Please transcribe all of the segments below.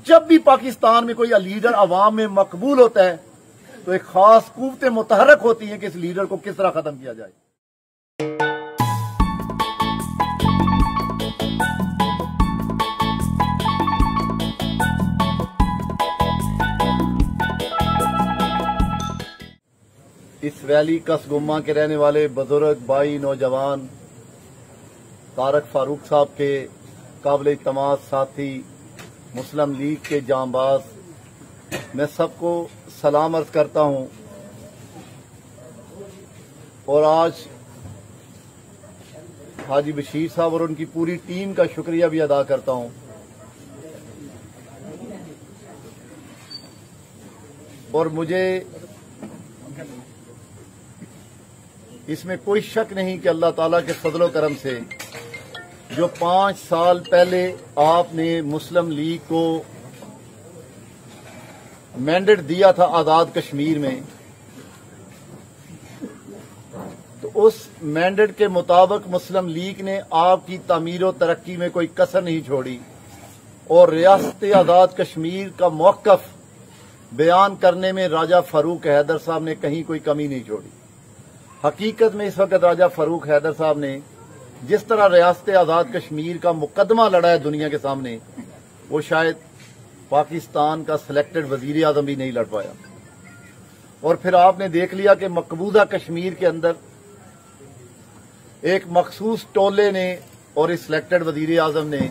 जब भी पाकिस्तान में कोई लीडर अवाम में मकबूल होता है तो एक खास कुव्वतें मुतहरक होती हैं कि इस लीडर को किस तरह खत्म किया जाए। इस वैली कसगुम्मा के रहने वाले बुजुर्ग भाई नौजवान तारक फारूक साहब के काबिल इत्तमाद साथी मुस्लिम लीग के जांबाज, मैं सबको सलाम अर्ज करता हूं और आज हाजी बशीर साहब और उनकी पूरी टीम का शुक्रिया भी अदा करता हूं। और मुझे इसमें कोई शक नहीं कि अल्लाह ताला के फजलो करम से जो 5 साल पहले आपने मुस्लिम लीग को मैंडेट दिया था आजाद कश्मीर में, तो उस मैंडेट के मुताबिक मुस्लिम लीग ने आपकी तामीर और तरक्की में कोई कसर नहीं छोड़ी और रियासत आजाद कश्मीर का मौक़िफ़ बयान करने में राजा फारूक हैदर साहब ने कहीं कोई कमी नहीं छोड़ी। हकीकत में इस वक्त राजा फारूक हैदर साहब ने जिस तरह रियासत आजाद कश्मीर का मुकदमा लड़ा है दुनिया के सामने, वो शायद पाकिस्तान का सिलेक्टेड वजीर आजम भी नहीं लड़ पाया। और फिर आपने देख लिया कि मकबूजा कश्मीर के अंदर एक मखसूस टोले ने और इस सिलेक्टेड वजीर आजम ने,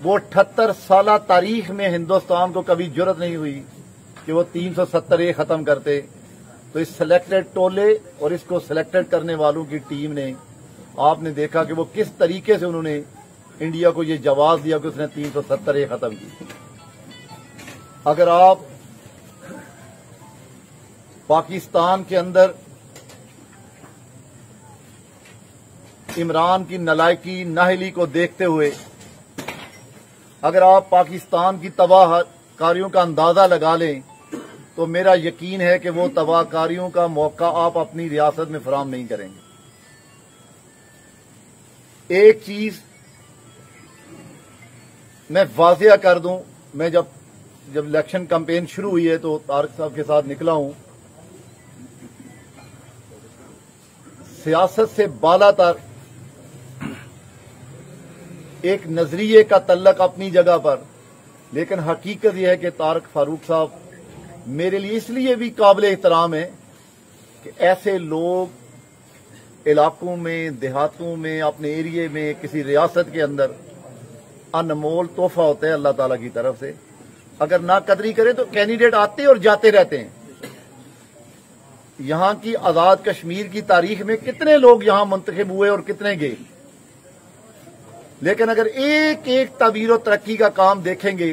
वो 78 साल तारीख में हिंदुस्तान को कभी जुर्रत नहीं हुई कि वो 370 खत्म करते। तो इस सिलेक्टेड टोले और इसको सिलेक्टेड करने वालों की टीम ने, आपने देखा कि वो किस तरीके से उन्होंने इंडिया को ये जवाब दिया कि उसने 370 खत्म की। अगर आप पाकिस्तान के अंदर इमरान की नलायकी नाहली को देखते हुए अगर आप पाकिस्तान की तबाहकारियों का अंदाजा लगा लें तो मेरा यकीन है कि वो तबाहकारियों का मौका आप अपनी रियासत में फराहम नहीं करेंगे। एक चीज मैं वाज़िया कर दूं, मैं जब इलेक्शन कैंपेन शुरू हुई है तो तारक साहब के साथ निकला हूं। सियासत से बालातर एक नजरिए का तल्लक अपनी जगह पर, लेकिन हकीकत यह है कि तारक फारूक साहब मेरे लिए इसलिए भी काबिल एहतराम है कि ऐसे लोग इलाकों में, देहातों में, अपने एरिए में, किसी रियासत के अंदर अनमोल तोहफा होता है अल्लाह ताला की तरफ से। अगर ना कदरी करें तो कैंडिडेट आते और जाते रहते हैं। यहां की आजाद कश्मीर की तारीख में कितने लोग यहां मुंतखब हुए और कितने गए, लेकिन अगर एक एक ताबीर और तरक्की का काम देखेंगे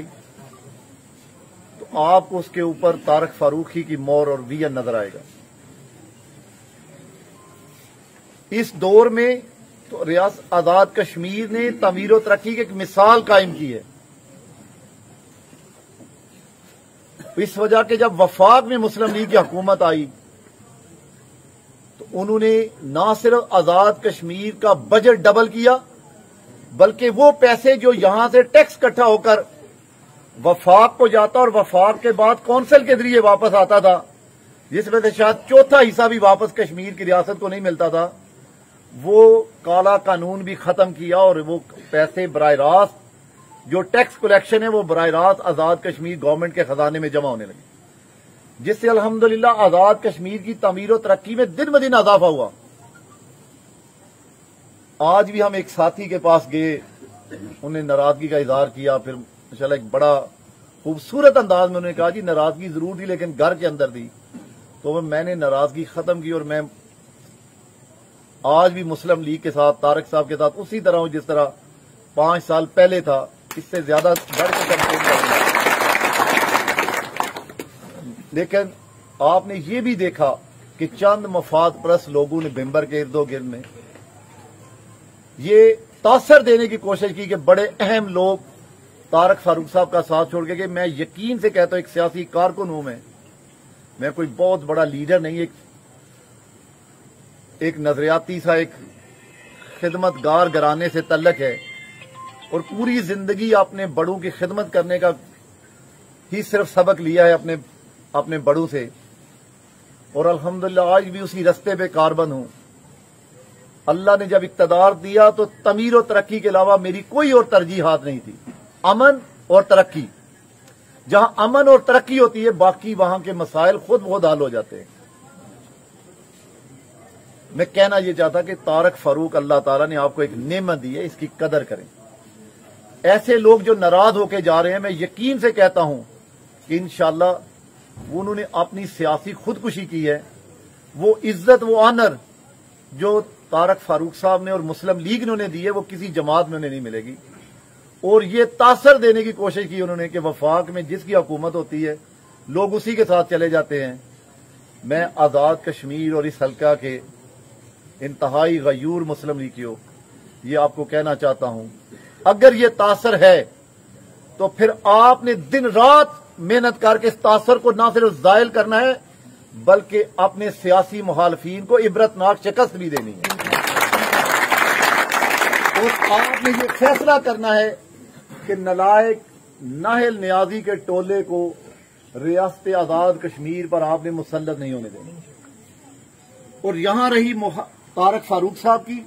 तो आपको उसके ऊपर तारक फारूकी की मोहर और विजन नजर आएगा। इस दौर में तो रियासत आजाद कश्मीर ने तामीर और तरक्की की एक मिसाल कायम की है। इस वजह के जब वफाक में मुस्लिम लीग की हुकूमत आई तो उन्होंने ना सिर्फ आजाद कश्मीर का बजट डबल किया, बल्कि वो पैसे जो यहां से टैक्स इकट्ठा होकर वफाक को जाता और वफाक के बाद कौंसिल के जरिए वापस आता था, जिसमें से शायद चौथा हिस्सा भी वापस कश्मीर की रियासत को नहीं मिलता था, वो काला कानून भी खत्म किया और वो पैसे बराह रास्त जो टैक्स कलेक्शन है वो बराह रास्त आजाद कश्मीर गवर्नमेंट के खजाने में जमा होने लगे, जिससे अल्हम्दुलिल्लाह आजाद कश्मीर की तामीर और तरक्की में दिन ब दिन इजाफा हुआ। आज भी हम एक साथी के पास गए, उन्हें नाराजगी का इजहार किया, फिर इंशाल्लाह एक बड़ा खूबसूरत अंदाज में उन्होंने कहा जी नाराजगी जरूर थी लेकिन घर के अंदर थी। तो मैंने नाराजगी खत्म की और मैं आज भी मुस्लिम लीग के साथ, तारक साहब के साथ उसी तरह हूं जिस तरह 5 साल पहले था, इससे ज्यादा बढ़ के कैंपेन करूंगा। लेकिन आपने ये भी देखा कि चंद मफाद परस्त लोगों ने बिम्बर के इर्दो गिर्द में ये तासर देने की कोशिश की कि बड़े अहम लोग तारक फारूक साहब का साथ छोड़ के, मैं यकीन से कहता हूं एक सियासी कारकुन हूं, मैं कोई बहुत बड़ा लीडर नहीं, एक नजरियाती सा एक खिदमतगार घराने से तल्लक है। और पूरी जिंदगी आपने बड़ों की खिदमत करने का ही सिर्फ सबक लिया है अपने बड़ों से, और अल्हम्दुलिल्लाह आज भी उसी रास्ते पे कारबंद हूं। अल्लाह ने जब इक्तदार दिया तो तमीर और तरक्की के अलावा मेरी कोई और तरजीहात नहीं थी। अमन और तरक्की, जहां अमन और तरक्की होती है बाकी वहां के मसाइल खुद हल हो जाते हैं। मैं कहना यह चाहता कि तारक फारूक अल्लाह ताला ने आपको एक नेमत दी है, इसकी कदर करें। ऐसे लोग जो नाराज होके जा रहे हैं, मैं यकीन से कहता हूं कि इंशाअल्लाह उन्होंने अपनी सियासी खुदकुशी की है। वो इज्जत, वो ऑनर जो तारक फारूक साहब ने और मुस्लिम लीग ने उन्हें दी है, वो किसी जमात में उन्हें नहीं मिलेगी। और ये तासर देने की कोशिश की उन्होंने कि वफाक में जिसकी हुकूमत होती है लोग उसी के साथ चले जाते हैं। मैं आजाद कश्मीर और इस हल्का के इंतहाई गयूर मुस्लिम लीगियों ये आपको कहना चाहता हूं, अगर ये तासर है तो फिर आपने दिन रात मेहनत करके इस तासर को ना सिर्फ जायल करना है बल्कि अपने सियासी मुखालफीन को इबरतनाक शिकस्त भी देनी है। और आपने ये फैसला करना है कि नलायक नाहिल नियाजी के टोले को रियासत आजाद कश्मीर पर आपने मुसल्लत नहीं होने देना। और यहां रही तारक फारूक साहब की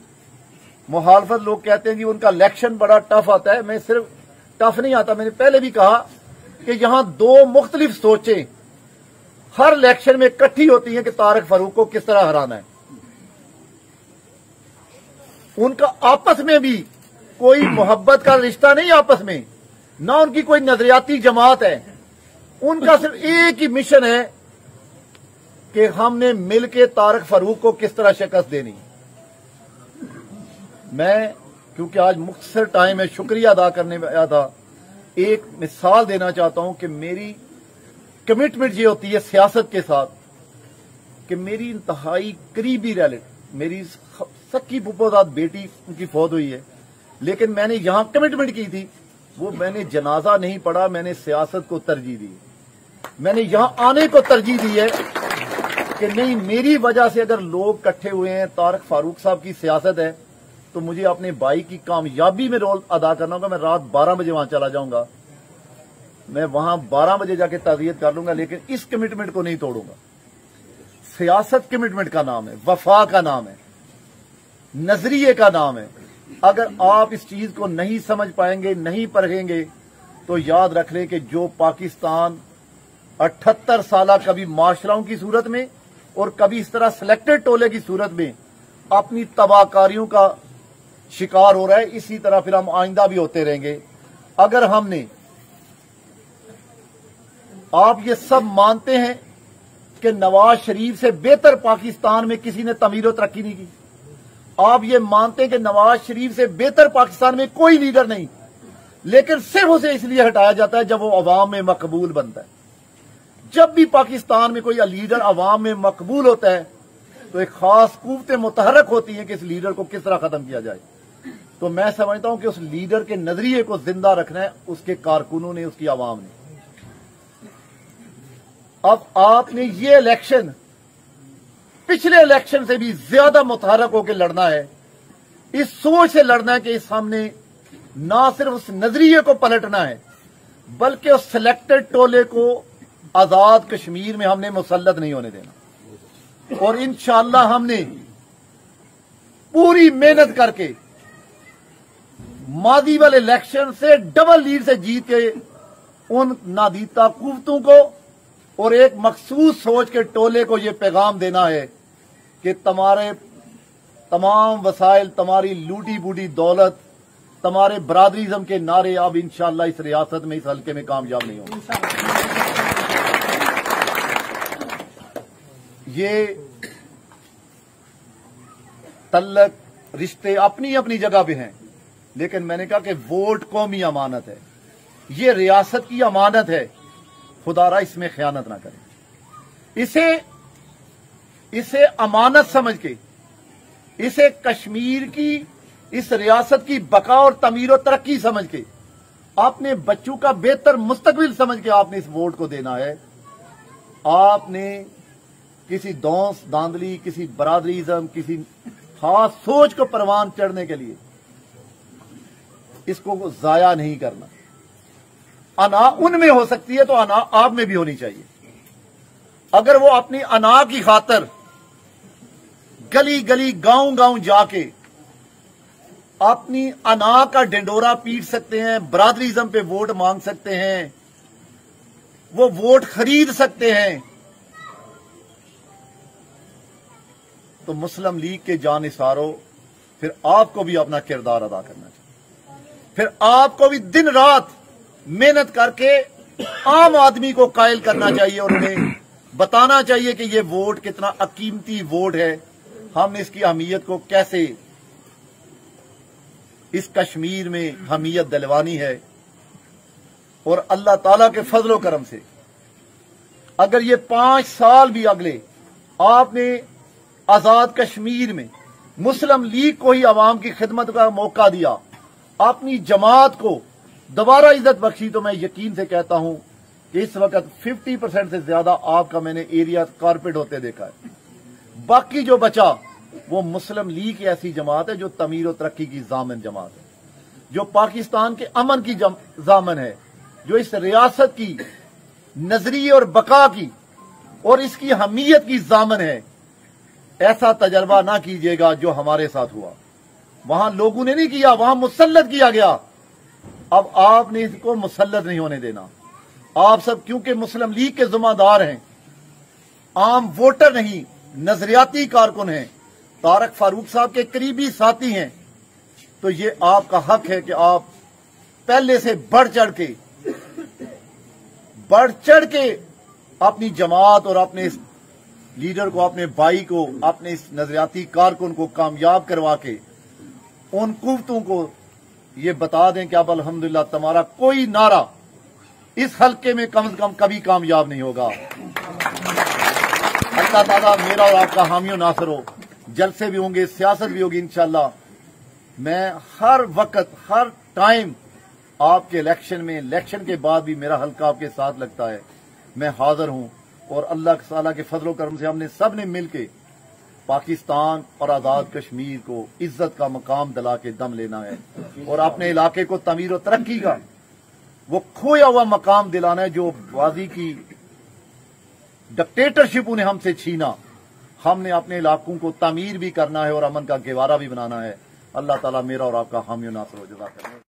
मुखालफत, लोग कहते हैं कि उनका इलेक्शन बड़ा टफ आता है। मैं सिर्फ टफ नहीं आता, मैंने पहले भी कहा कि यहां दो मुख्तलिफ सोचें हर इलेक्शन में इकट्ठी होती हैं कि तारक फारूक को किस तरह हराना है। उनका आपस में भी कोई मोहब्बत का रिश्ता नहीं, आपस में ना उनकी कोई नजरियाती जमात है। उनका सिर्फ एक ही मिशन है कि हमने मिलकर तारक फारूक को किस तरह शिकस्त देनी। मैं क्योंकि आज मुख्तसर टाइम है, शुक्रिया अदा करने में आया था, एक मिसाल देना चाहता हूं कि मेरी कमिटमेंट ये होती है सियासत के साथ कि मेरी इंतहाई करीबी रिलेटिव, मेरी सक्की फुफोजाद बेटी उनकी फौत हुई है, लेकिन मैंने यहां कमिटमेंट की थी, वो मैंने जनाजा नहीं पढ़ा, मैंने सियासत को तरजीह दी। मैंने यहां आने को तरजीह दी है कि नहीं, मेरी वजह से अगर लोग इकट्ठे हुए हैं, तारक फारूक साहब की सियासत है, तो मुझे अपने भाई की कामयाबी में रोल अदा करना होगा। मैं रात 12 बजे वहां चला जाऊंगा, मैं वहां 12 बजे जाके ताज़ियत कर लूंगा, लेकिन इस कमिटमेंट को नहीं तोड़ूंगा। सियासत कमिटमेंट का नाम है, वफा का नाम है, नजरिए का नाम है। अगर आप इस चीज को नहीं समझ पाएंगे, नहीं परखेंगे, तो याद रख लें कि जो पाकिस्तान 78 साल कभी माशराओं की सूरत में और कभी इस तरह सिलेक्टेड टोले की सूरत में अपनी तबाहकारियों का शिकार हो रहा है, इसी तरह फिर हम आइंदा भी होते रहेंगे। अगर हमने, आप ये सब मानते हैं कि नवाज शरीफ से बेहतर पाकिस्तान में किसी ने तमीर और तरक्की नहीं की, आप ये मानते हैं कि नवाज शरीफ से बेहतर पाकिस्तान में कोई लीडर नहीं, लेकिन सिर्फ उसे इसलिए हटाया जाता है जब वो अवाम में मकबूल बनता है। जब भी पाकिस्तान में कोई लीडर अवाम में मकबूल होता है तो एक खास कुव्वतें मुतहरक होती हैं कि इस लीडर को किस तरह खत्म किया जाए। तो मैं समझता हूं कि उस लीडर के नजरिए को जिंदा रखना है उसके कारकुनों ने, उसकी आवाम ने। अब आपने ये इलेक्शन पिछले इलेक्शन से भी ज्यादा मुतहरक होकर लड़ना है, इस सोच से लड़ना है कि इस हमने ना सिर्फ उस नजरिए को पलटना है बल्कि उस सिलेक्टेड टोले को आजाद कश्मीर में हमने मुसल्लत नहीं होने देना। और इंशाअल्लाह हमने पूरी मेहनत करके मादी वाले इलेक्शन से डबल लीड से जीत के उन नादीता कुव्वतों को और एक मखसूस सोच के टोले को यह पैगाम देना है कि तुम्हारे तमाम वसाइल, तुम्हारी लूटी बूटी दौलत, तुम्हारे बरादरीज़म के नारे अब इंशाअल्लाह इस रियासत में, इस हल्के में कामयाब नहीं होंगे। ये तल्लक रिश्ते अपनी अपनी जगह पे हैं, लेकिन मैंने कहा कि वोट कौमी अमानत है, ये रियासत की अमानत है, खुदारा इसमें खयानत ना करें। इसे अमानत समझ के, इसे कश्मीर की, इस रियासत की बका और तमीर और तरक्की समझ के, आपने बच्चों का बेहतर मुस्तकबिल समझ के आपने इस वोट को देना है। आपने किसी दौंस दांदली, किसी बरादरीज़म, किसी खास सोच को परवान चढ़ने के लिए اس کو ضائع نہیں کرنا. انا ان میں ہو سکتی ہے تو انا آپ میں بھی ہونی چاہیے. اگر وہ اپنی انا کی خاطر گلی گلی گاؤں گاؤں جا کے اپنی انا کا ڈنڈورا پیٹ سکتے ہیں, برادریزم پہ ووٹ مانگ سکتے ہیں, وہ ووٹ خرید سکتے ہیں, تو مسلم لیگ کے جانثاروں پھر آپ کو بھی اپنا کردار ادا کرنا چاہیے. پھر آپ کو بھی دن رات محنت کر کے عام آدمی کو قائل کرنا چاہیے اور انہیں بتانا چاہیے کہ یہ ووٹ کتنا قیمتی ووٹ ہے, ہم نے اس کی اہمیت کو کیسے اس کشمیر میں اہمیت دلوانی ہے. اور اللہ تعالیٰ کے فضل و کرم سے اگر یہ 5 سال بھی اگلے آپ نے آزاد کشمیر میں مسلم لیگ کو ہی عوام کی خدمت کا موقع دیا, اپنی جماعت کو دوبارہ عزت بخشی, تو میں یقین سے کہتا ہوں کہ اس وقت 50% سے زیادہ آپ کا میں نے ایریا کارپیٹ ہوتے دیکھا ہے. باقی جو بچا وہ مسلم لیگ کی ایسی جماعت ہے جو تعمیر و ترقی کی ضامن جماعت ہے, جو پاکستان کے امن کی ضامن ہے, جو اس ریاست کی نظریے اور بقا کی اور اس کی حمیت کی ضامن ہے. ایسا تجربہ نہ کیجیے گا جو ہمارے ساتھ ہوا. وہاں لوگوں نے نہیں کیا, وہاں مسلط کیا گیا. اب آپ نے اس کو مسلط نہیں ہونے دینا. آپ سب کیونکہ مسلم لیگ کے ذمہ دار ہیں, عام ووٹر نہیں, نظریاتی کارکن ہیں, طارق فاروق صاحب کے قریبی ساتھی ہیں, تو یہ آپ کا حق ہے کہ آپ پہلے سے بڑھ چڑھ کے اپنی جماعت اور اپنے اس لیڈر کو, اپنے بھائی کو, اپنے اس نظریاتی کارکن کو کامیاب کروا کے ان قوتوں کو یہ بتا دیں کہ اب الحمدللہ تمہارا کوئی نعرہ اس حلقے میں کم از کم کبھی کامیاب نہیں ہوگا. اللہ تعالیٰ میرا اور آپ کا حامی و ناصر ہو. جلسے بھی ہوں گے, سیاست بھی ہوگی انشاءاللہ. میں ہر وقت ہر ٹائم آپ کے الیکشن کے بعد بھی میرا حلقہ آپ کے ساتھ لگتا ہے, میں حاضر ہوں. اور اللہ تعالیٰ کے فضل و کرم سے ہم نے سب نے مل کے پاکستان اور آزاد کشمیر کو عزت کا مقام دلا کے دم لینا ہے, اور اپنے علاقے کو تعمیر و ترقی کا وہ کھویا ہوا مقام دلانا ہے جو ماضی کی ڈکٹیٹرشپ انہیں ہم سے چھینا. ہم نے اپنے علاقوں کو تعمیر بھی کرنا ہے اور امن کا گہوارہ بھی بنانا ہے. اللہ تعالیٰ میرا اور آپ کا حامی و ناصر ہو. جزاک اللہ.